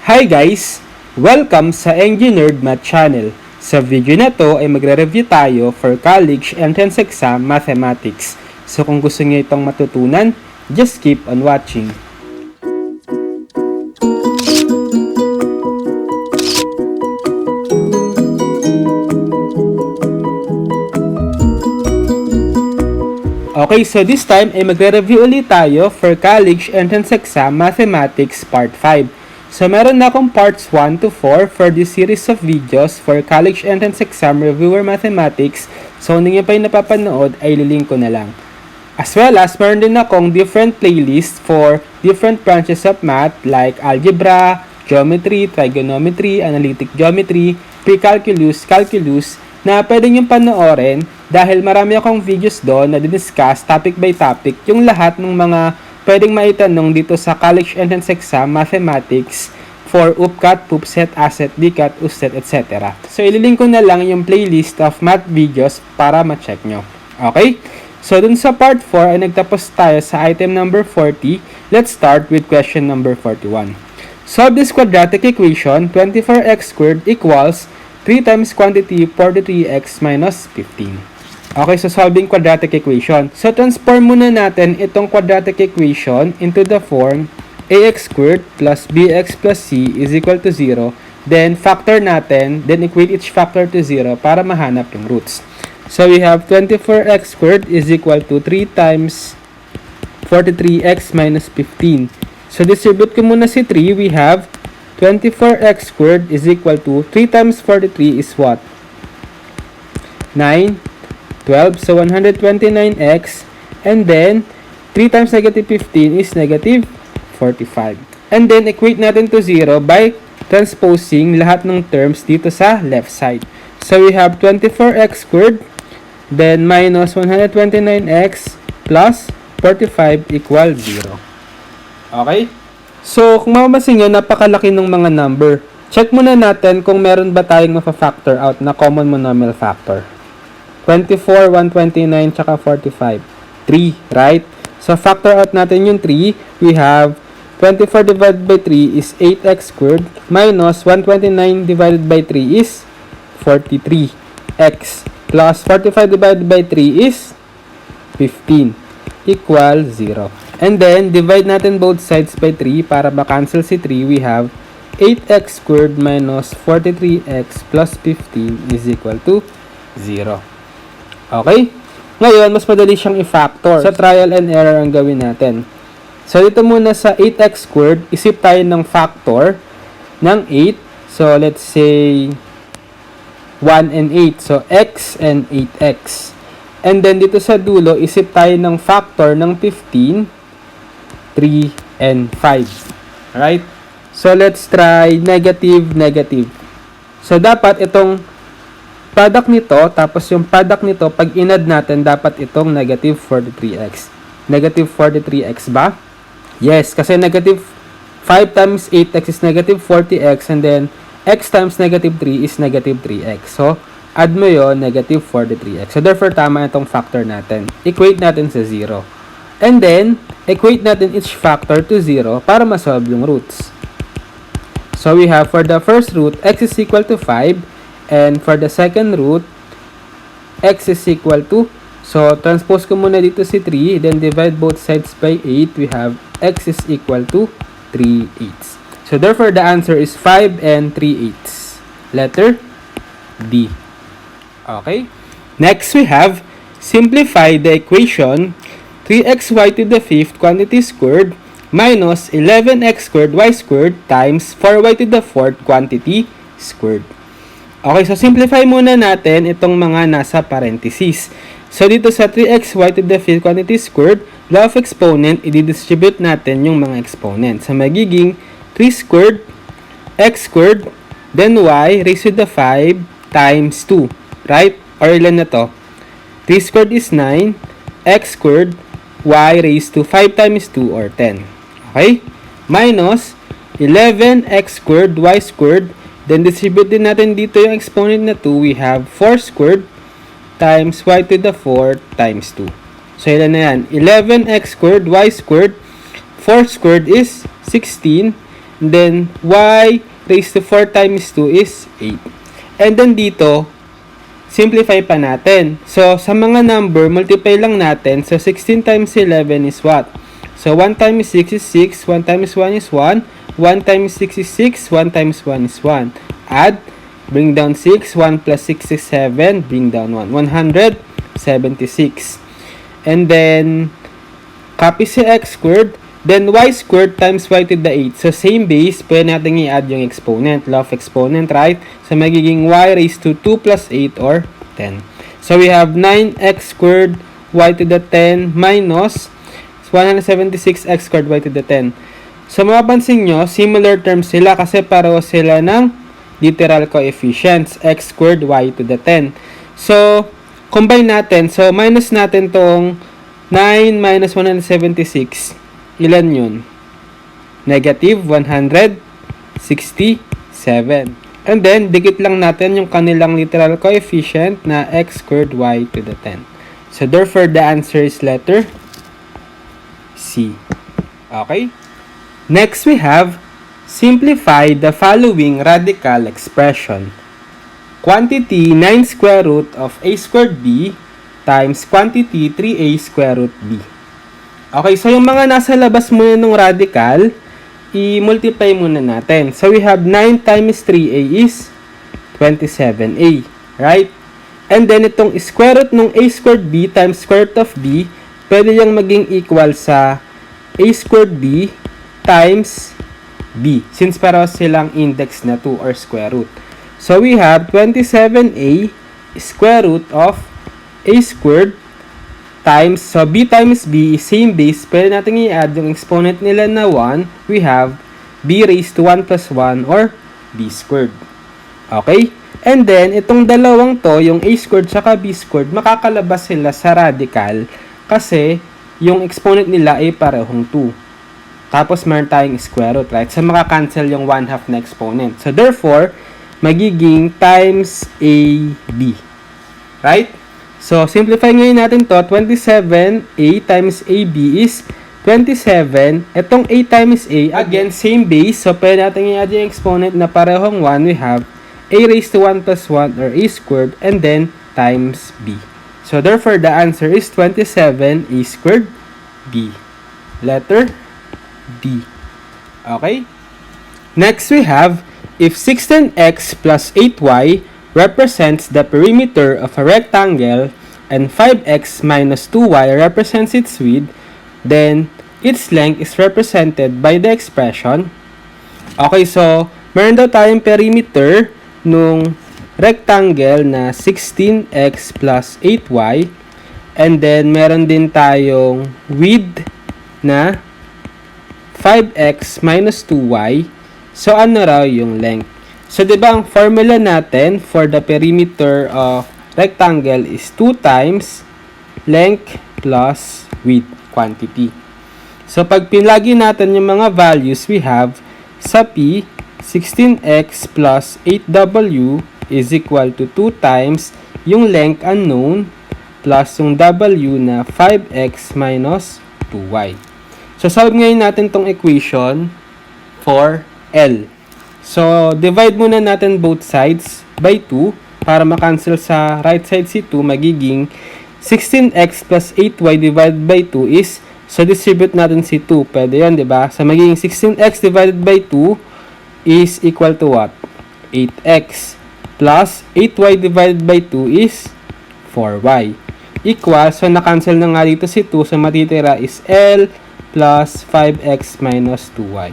Hi guys! Welcome sa Engineered Math Channel. Sa video na to ay magre-review tayo for college entrance exam mathematics. So kung gusto niyo itong matutunan, just keep on watching. Okay, so this time ay magre-review ulit tayo for college entrance exam mathematics part 5. So meron na akong parts 1 to 4 for this series of videos for college entrance exam reviewer mathematics. So kung hindi pa yung napapanood ay lilink ko na lang. As well as meron din akong different playlist for different branches of math like algebra, geometry, trigonometry, analytic geometry, pre-calculus, calculus na pwede nyo panoorin dahil marami akong videos doon na didiscuss topic by topic yung lahat ng mga pwedeng maitanong dito sa college entrance exam mathematics for UPCAT, PUPSET, ASET, DCAT, USET, etc. So ililink ko na lang yung playlist of math videos para ma-check nyo. Okay? So dun sa part 4 ay nagtapos tayo sa item number 40. Let's start with question number 41. Solve this quadratic equation, 24x squared equals 3 times quantity 43x minus 15. Okay, so solving quadratic equation. So transform muna natin itong quadratic equation into the form ax squared plus bx plus c is equal to 0. Then factor natin, then equate each factor to 0 para mahanap yung roots. So we have 24x squared is equal to 3 times 43x minus 15. So distribute ko muna si 3, we have 24x squared is equal to 3 times 43 is what? 9, 12, so 129x, and then 3 times negative 15 is negative 45. And then equate natin to 0 by transposing lahat ng terms dito sa left side. So we have 24x squared, then minus 129x plus 45 equal 0. Okay? So, kung mapapansin nyo, napakalaki ng mga number. Check muna natin kung meron ba tayong mapa-factor out na common monomial factor. 24, 129, tsaka 45. 3, right? So, factor out natin yung 3. We have 24 divided by 3 is 8x squared minus 129 divided by 3 is 43x plus 45 divided by 3 is 15 equal 0. And then, divide natin both sides by 3 para ma-cancel si 3. We have 8x squared minus 43x plus 15 is equal to 0. Okay? Ngayon, mas madali siyang i-factor. Sa trial and error ang gawin natin. So, dito muna sa 8x squared, isip tayo ng factor ng 8. So, let's say 1 and 8. So, x and 8x. And then, dito sa dulo, isip tayo ng factor ng 15, 3, and 5. Alright? So, let's try negative, negative. So, dapat itong product nito, tapos yung product nito, pag inad natin, dapat itong negative 43x. Negative 43x ba? Yes, kasi negative 5 times 8x is negative 40x, and then x times negative 3 is negative 3x. So, add mo yon negative 43x. So, therefore, tama itong factor natin. Equate natin sa 0. And then, equate natin each factor to 0 para masolve yung roots. So, we have for the first root, x is equal to 5. And for the second root, x is equal to, so, transpose ko muna dito si 3. Then, divide both sides by 8. We have x is equal to 3/8. So, therefore, the answer is 5 and 3/8. Letter D. Okay? Next, we have simplify the equation 3xy to the 5th quantity squared minus 11x squared y squared times 4y to the 4th quantity squared. Okay, so simplify muna natin itong mga nasa parentheses. So, dito sa 3xy to the 5th quantity squared, law of exponent, i-distribute natin yung mga exponent. So, magiging 3 squared, x squared, then y raised to the 5 times 2. Right? Or ilan na to? 3 squared is 9, x squared, y raised to 5 times 2 or 10. Okay? Minus 11x squared, y squared. Then distribute din natin dito yung exponent na 2. We have 4 squared times y to the 4 times 2. So, ilan na yan? 11x squared, y squared. 4 squared is 16. And then, y raised to 4 times 2 is 8. And then dito, simplify pa natin. So, sa mga number, multiply lang natin. So, 16 times 11 is what? So, 1 times 6 is 6, 1 times 1 is 1, 1 times 6 is 6, 1 times 1 is 1. Add, bring down 6, 1 plus 6 is 7, bring down 1. 176. And then, copy si x squared, then y squared times y to the 8. So, same base, pwede natin i-add yung exponent. Law of exponent, right? So, magiging y raised to 2 plus 8 or 10. So, we have 9x squared y to the 10 minus 176x squared y to the 10. So, mapapansin nyo, similar terms sila kasi pareho sila ng literal coefficients, x squared y to the 10. So, combine natin. So, minus natin tong 9 minus 176. Ilan yun? Negative 167. And then, dikit lang natin yung kanilang literal coefficient na x squared y to the 10. So, therefore, the answer is letter C. Okay? Next, we have simplify the following radical expression. Quantity 9 square root of a squared b times quantity 3a square root b. Okay, so yung mga nasa labas muna ng radical, i-multiply muna natin. So, we have 9 times 3a is 27a, right? And then, itong square root ng a squared b times square root of b, pwede yung maging equal sa a squared b times b, since pareho silang index na 2 or square root. So, we have 27a square root of a squared times, so b times b is same base, pwede natin i-add yung exponent nila na 1, we have b raised to 1 plus 1 or b squared. Okay? And then, itong dalawang to, yung a squared tsaka b squared, makakalabas sila sa radical kasi yung exponent nila ay parehong 2. Tapos, meron tayong square root, right? So, makakancel yung 1/2 na exponent. So, therefore, magiging times ab. Right? So, simplify ngayon natin to. 27a times ab is 27. Itong a times a, again, same base. So, pwede natin i-add yung exponent na parehong 1. We have a raised to 1 plus 1 or a squared and then times b. So, therefore, the answer is 27a squared b. Letter D. Okay? Next, we have if 16x plus 8y represents the perimeter of a rectangle and 5x minus 2y represents its width, then its length is represented by the expression. Okay, so meron daw tayong perimeter nung rectangle na 16x plus 8y, and then meron din tayong width na 5x minus 2y. So, ano raw yung length? So, diba ang formula natin for the perimeter of rectangle is 2 times length plus width quantity. So, pag pinlagi natin yung mga values we have sa P, 16x plus 8w is equal to 2 times yung length unknown plus yung w na 5x minus 2y. So, solve ngayon natin tong equation for L. So, divide muna natin both sides by 2 para makancel sa right side si 2, magiging 16x plus 8y divided by 2 is, so distribute natin si 2. Pwede yun, diba? So, magiging 16x divided by 2 is equal to what? 8x plus 8y divided by 2 is 4y. Equal, so nakancel na nga dito si 2, so matitira is L plus 5x minus 2y.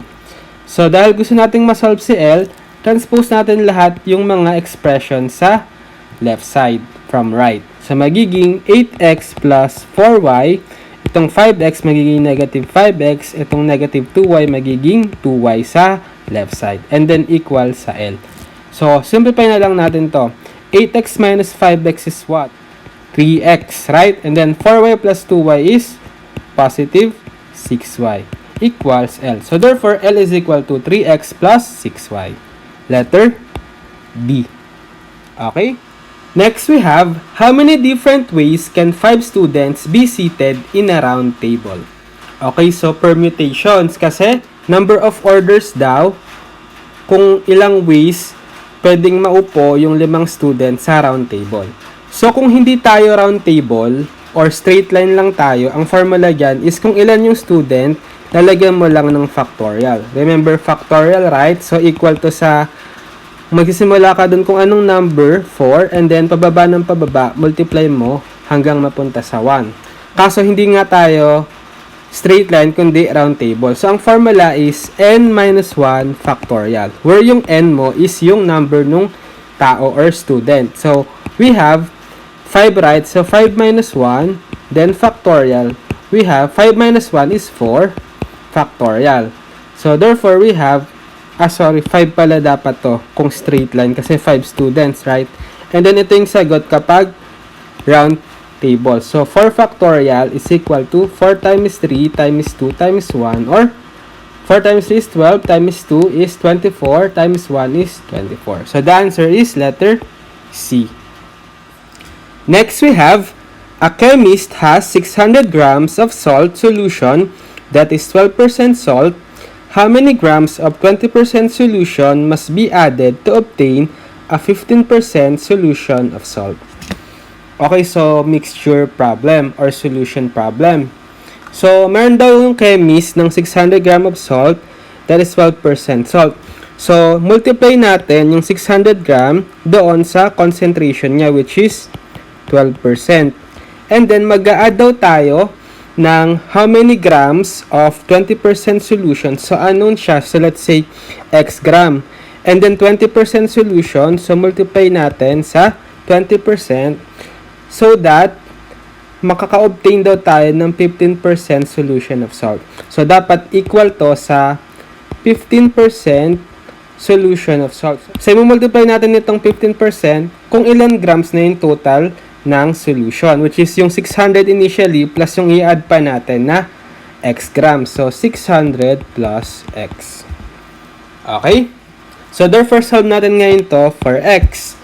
So, dahil gusto nating masolve si L, transpose natin lahat yung mga expression sa left side from right. So, magiging 8x plus 4y. Itong 5x magiging negative 5x. Itong negative 2y magiging 2y sa left side. And then, equal sa L. So, simplify na lang natin to. 8x minus 5x is what? 3x, right? And then, 4y plus 2y is positive 6y. Equals L. So, therefore, L is equal to 3x plus 6y. Letter B. Okay? Next, we have, how many different ways can 5 students be seated in a round table? Okay, so permutations. Kasi, number of orders daw, kung ilang ways pwedeng maupo yung 5 students sa round table. So, kung hindi tayo round table or straight line lang tayo, ang formula dyan is kung ilan yung student, lalagyan mo lang ng factorial. Remember factorial, right? So, equal to sa, magsisimula ka dun kung anong number, 4, and then pababa ng pababa, multiply mo hanggang mapunta sa 1. Kaso, hindi nga tayo straight line, kundi round table. So, ang formula is n minus 1 factorial. Where yung n mo is yung number nung tao or student. So, we have 5, right? So, 5 minus 1, then factorial. We have 5 minus 1 is 4 factorial. So, therefore, we have, 5 pala dapat to kung straight line kasi 5 students, right? And then, ito yung sagot kapag round table. So, 4 factorial is equal to 4 times 3 times 2 times 1, or 4 times 3 is 12 times 2 is 24 times 1 is 24. So, the answer is letter C. Next, we have a chemist has 600 grams of salt solution that is 12% salt. How many grams of 20% solution must be added to obtain a 15% solution of salt? Okay, so mixture problem or solution problem. So, meron daw yung chemist ng 600 gram of salt that is 12% salt. So, multiply natin yung 600 gram doon sa concentration niya which is 12%. And then, mag-a-add daw tayo ng how many grams of 20% solution. So, unknown siya. So, let's say x gram. And then, 20% solution. So, multiply natin sa 20%. So that, makaka-obtain daw tayo ng 15% solution of salt. So, dapat equal to sa 15% solution of salt. So, i-multiply natin itong 15% kung ilan grams na yung total ng solution, which is yung 600 initially plus yung i-add pa natin na x grams. So, 600 plus x. Okay? So, therefore, solve natin ngayon to for x.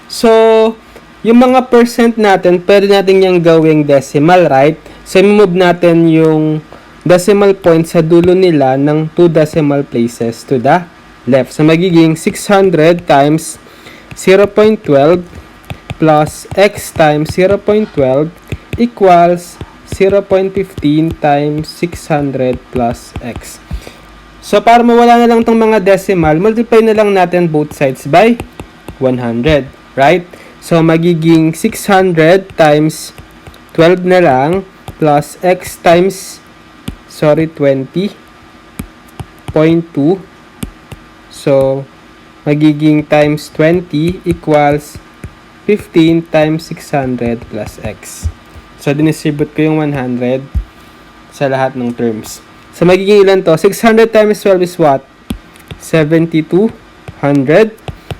So, yung mga percent natin, pwede natin yung gawing decimal, right? So, move natin yung decimal point sa dulo nila ng 2 decimal places to the left. So, magiging 600 times 0.12 plus x times 0.12 equals 0.15 times 600 plus x. So, para mawala na lang itong mga decimal, multiply na lang natin both sides by 100, right? So, magiging 600 times 12 na lang plus x times, 20.2. So, magiging times 20 equals 15 times 600 plus x. So, dinisibute ko yung 100 sa lahat ng terms. So, magiging ilan to? 600 times 12 is what? 7,200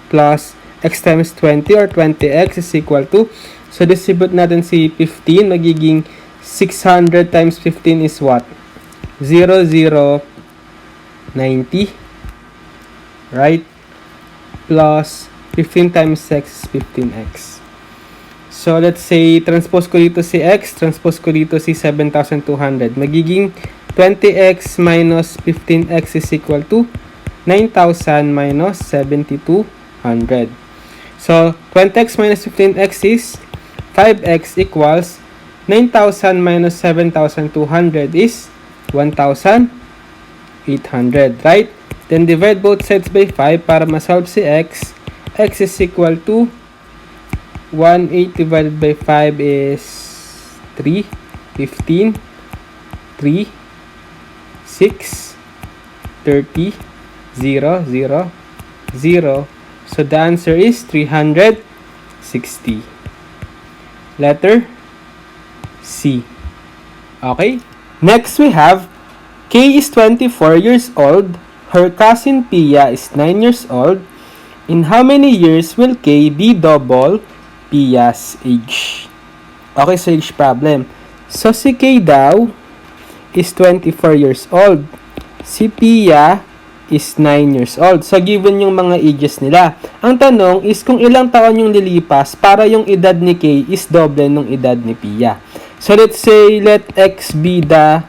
plus x times 20 or 20x is equal to, so distribute natin si 15, magiging 600 times 15 is what? 0,090, right? Plus 15 times x is 15x. So, let's say, transpose ko dito si x, transpose ko dito si 7,200. Magiging 20x minus 15x is equal to 9,000 minus 7,200. So, 20x minus 15x is 5x equals 9,000 minus 7,200 is 1,800, right? Then, divide both sides by 5 para ma-solve si x. X is equal to 1,800 divided by 5 is 3, 15, 3, 6, 30, 0, 0, 0. So, the answer is 360. Letter C. Okay? Next, we have K is 24 years old. Her cousin Pia is 9 years old. In how many years will K be double Pia's age? Okay, so age problem. So, si K daw is 24 years old. Si Pia is 9 years old. So, given yung mga ages nila. Ang tanong is kung ilang taon yung lilipas para yung edad ni K is doble nung edad ni Pia. So, let's say, let X be the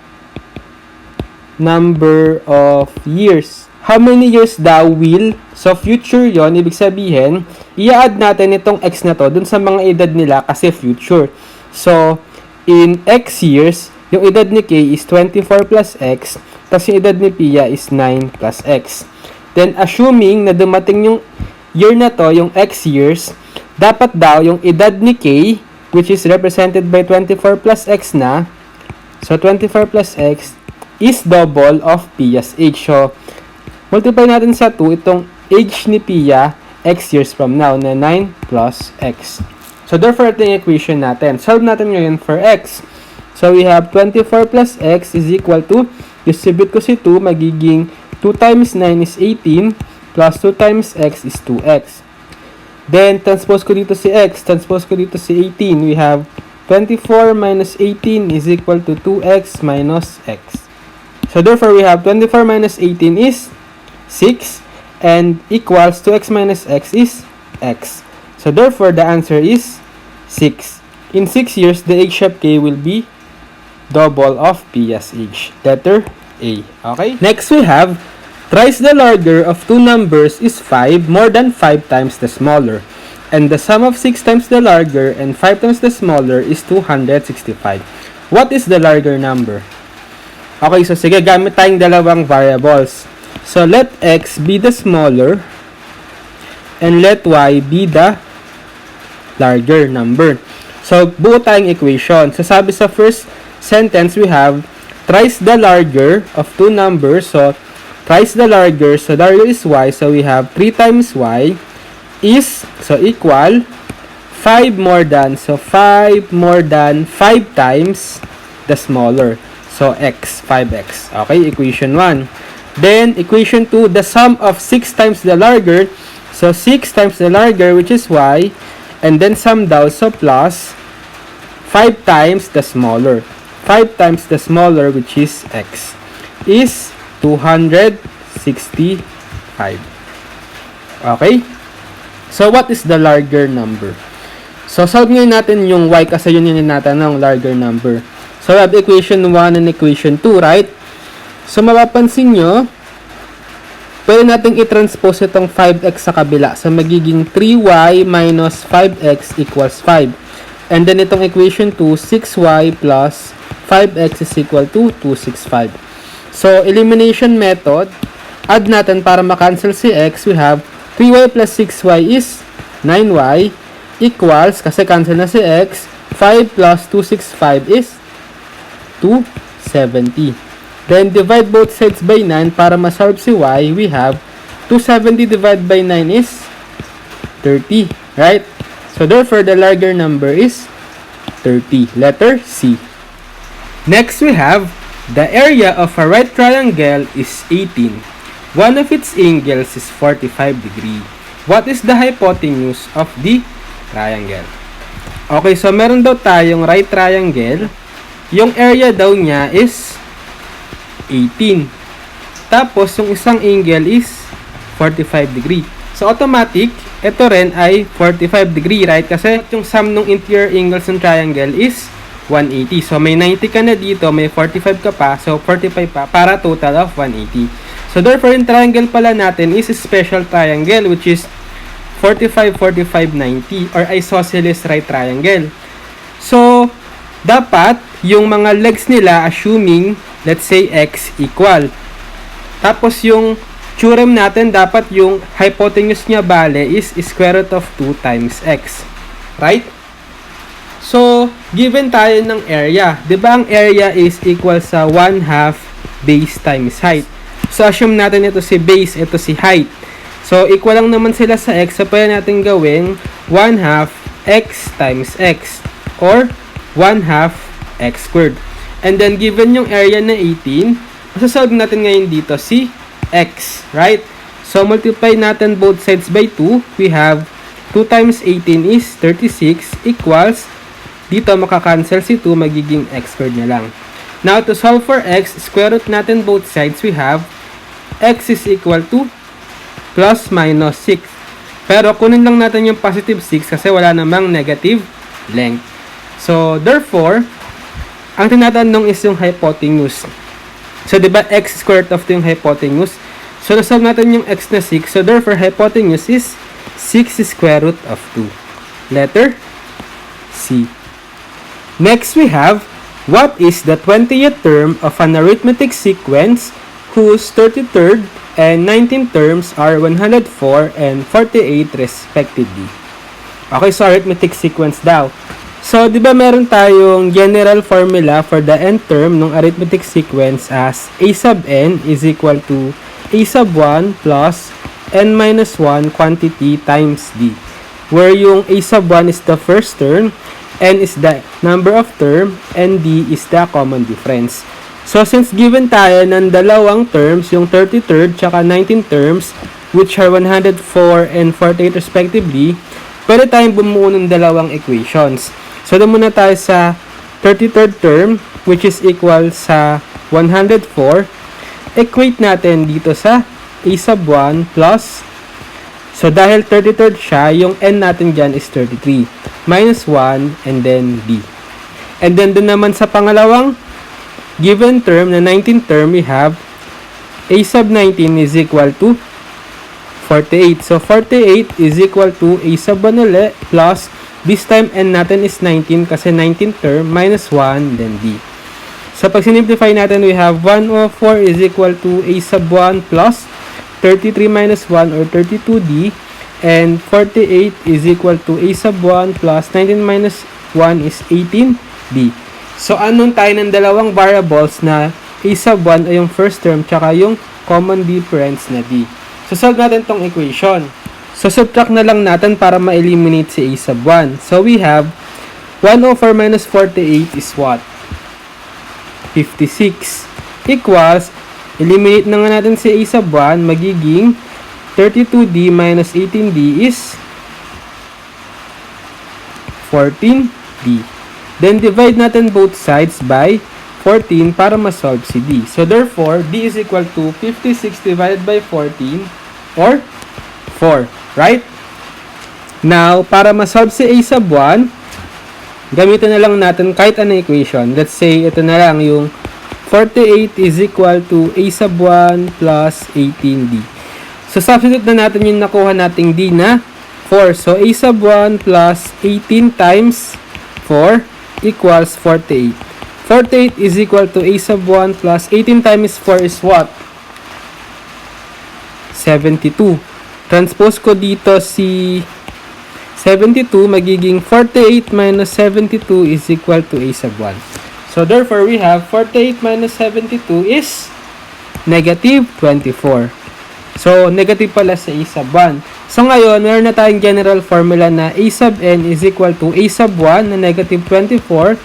number of years. How many years daw will? So, future yon, ibig sabihin, i-add natin itong x na to dun sa mga edad nila kasi future. So, in x years, yung edad ni K is 24 plus x, tapos yung edad ni Pia is 9 plus x. Then, assuming na dumating yung year na to, yung x years, dapat daw yung edad ni K, which is represented by 24 plus x na, so 24 plus x is double of Pia's age. So, multiply natin sa 2 itong age ni Pia x years from now na 9 plus x. So, therefore, ito yung equation natin. Solve natin ngayon for x. So, we have 24 plus x is equal to, distribute ko si 2, magiging 2 times 9 is 18, plus 2 times x is 2x. Then, transpose ko dito si x, transpose ko dito si 18. We have 24 minus 18 is equal to 2x minus x. So, therefore, we have 24 minus 18 is 6, and equals 2x minus x is x. So, therefore, the answer is 6. In 6 years, the age of K will be double of Pia's age. Letter A. Okay? Next, we have thrice the larger of two numbers is 5 more than 5 times the smaller. And the sum of 6 times the larger and 5 times the smaller is 265. What is the larger number? Okay, so sige, gamit tayong dalawang variables. So, let x be the smaller and let y be the larger number. So, buo tayong equation. So, sabi sa first sentence, we have thrice the larger of two numbers. So, thrice the larger. So, larger is y. So, we have 3 times y is, so equal 5 more than. So, 5 more than 5 times the smaller. So, x, 5x. Okay, equation 1. Then, equation 2, the sum of 6 times the larger. So, 6 times the larger, which is y. And then, sum daw, so plus 5 times the smaller. 5 times the smaller, which is x, is 265. Okay? So, what is the larger number? So, solve ngayon natin yung y kasi yun yung natanong, larger number. So, we have equation 1 and equation 2, right? So, mapapansin nyo, pwede natin i-transpose itong 5x sa kabila. So, magiging 3y minus 5x equals 5. And then, itong equation 2, 6y plus 5x is equal to 265. So, elimination method, add natin para makancel si x. We have 3y plus 6y is 9y equals, kasi cancel na si x, 5 plus 265 is 270. Then, divide both sides by 9 para masolve si y. We have 270 divided by 9 is 30. Right? So, therefore, the larger number is 30. Letter C. Next, we have the area of a right triangle is 18. One of its angles is 45 degrees. What is the hypotenuse of the triangle? Okay, so meron daw tayong right triangle. Yung area daw niya is 18. Tapos, yung isang angle is 45 degree. So, automatic, ito rin ay 45 degree, right? Kasi yung sum ng interior angles ng triangle is 180. So, may 90 ka na dito, may 45 ka pa. So, 45 pa para total of 180. So, therefore, yung triangle pala natin is a special triangle, which is 45, 45, 90 or isosceles right triangle. So, dapat yung mga legs nila, assuming, let's say, x equal. Tapos, yung theorem natin, dapat yung hypotenuse niya bale is square root of 2 times x. Right? So, given tayo ng area. Diba ang area is equal sa 1/2 base times height. So, assume natin ito si base, ito si height. So, equal lang naman sila sa x. So, pwede natin gawin 1/2 x times x or 1/2 x squared. And then, given yung area na 18, masasolve natin ngayon dito si x, right? So, multiply natin both sides by 2. We have 2 times 18 is 36 equals, dito makakancel si 2, magiging x squared na lang. Now, to solve for x, square root natin both sides. We have x is equal to plus minus 6. Pero, kunin lang natin yung positive 6 kasi wala namang negative length. So, therefore, ang tinatanong is yung hypotenuse. So, di ba, x squared of 2 yung hypotenuse. So, nasolve natin yung x na 6. So, therefore, hypotenuse is 6 square root of 2. Letter C. Next, we have, what is the 20th term of an arithmetic sequence whose 33rd and 19th terms are 104 and 48 respectively? Okay, so arithmetic sequence daw. So, di ba meron tayong general formula for the nth term ng arithmetic sequence as a sub n is equal to a sub 1 plus n minus 1 quantity times d. Where yung a sub 1 is the first term, n is the number of term, and d is the common difference. So, since given tayo ng dalawang terms, yung 33rd tsaka 19th terms, which are 104 and 48 respectively, pwede tayong bumuo ng dalawang equations. So, doon muna tayo sa 33rd term, which is equal sa 104. Equate natin dito sa a sub 1 plus, so dahil 33rd siya, yung n natin dyan is 33. Minus 1, and then d. And then, doon naman sa pangalawang given term, na 19th term, we have a sub 19 is equal to 48. So, 48 is equal to a sub 1 ulit plus, this time, n natin is 19 kasi 19th term, minus 1, then d. So, pag sinimplify natin, we have 104 is equal to a sub 1 plus 33 minus 1 or 32d, and 48 is equal to a sub 1 plus 19 minus 1 is 18d. So, anon tayo ng dalawang variables na a sub 1 ay yung first term tsaka yung common difference na d. So, solve natin tong equation. So, subtract na lang natin para ma-eliminate si a sub 1. So, we have 104 minus 48 is what? 56 equals, eliminate na nga natin si a sub 1, magiging 32d minus 18d is 14d. Then, divide natin both sides by 14 para ma-solve si d. So, therefore, d is equal to 56 divided by 14 or 4. Right? Now, para ma-solve si a sub 1, gamitin na lang natin kahit anong equation. Let's say, ito na lang yung 48 is equal to a sub 1 plus 18d. So, substitute na natin yung nakuha nating d na 4. So, a sub 1 plus 18 times 4 equals 48. 48 is equal to a sub 1 plus 18 times 4 is what? 72. Transpose ko dito si 72, magiging 48 minus 72 is equal to a sub 1. So, therefore, we have 48 minus 72 is negative 24. So, negative pala sa a sub 1. So, ngayon, meron na tayong general formula na a sub n is equal to a sub 1 na negative 24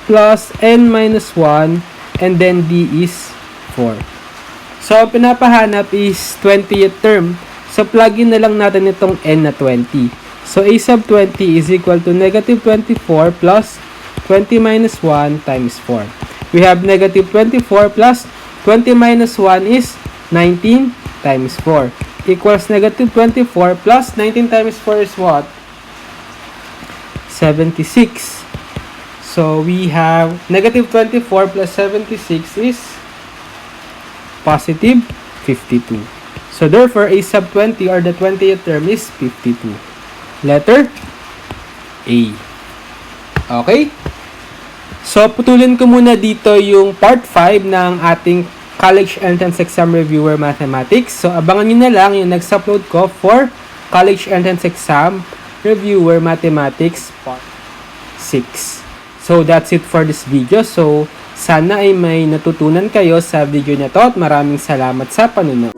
plus n minus 1 and then d is 4. So, pinapahanap is 20th term. So, plug in na lang natin itong n na 20. So, a sub 20 is equal to negative 24 plus 20 minus 1 times 4. We have negative 24 plus 20 minus 1 is 19 times 4 equals negative 24 plus 19 times 4 is what? 76. So, we have negative 24 plus 76 is positive 52. So, therefore, a sub 20 or the 20th term is 52. Letter A. Okay? So, putulin ko muna dito yung part 5 ng ating College Entrance Exam Reviewer Mathematics. So, abangan nyo na lang yung next-upload ko for College Entrance Exam Reviewer Mathematics Part 6. So, that's it for this video. So, sana ay may natutunan kayo sa video na to at maraming salamat sa panonood.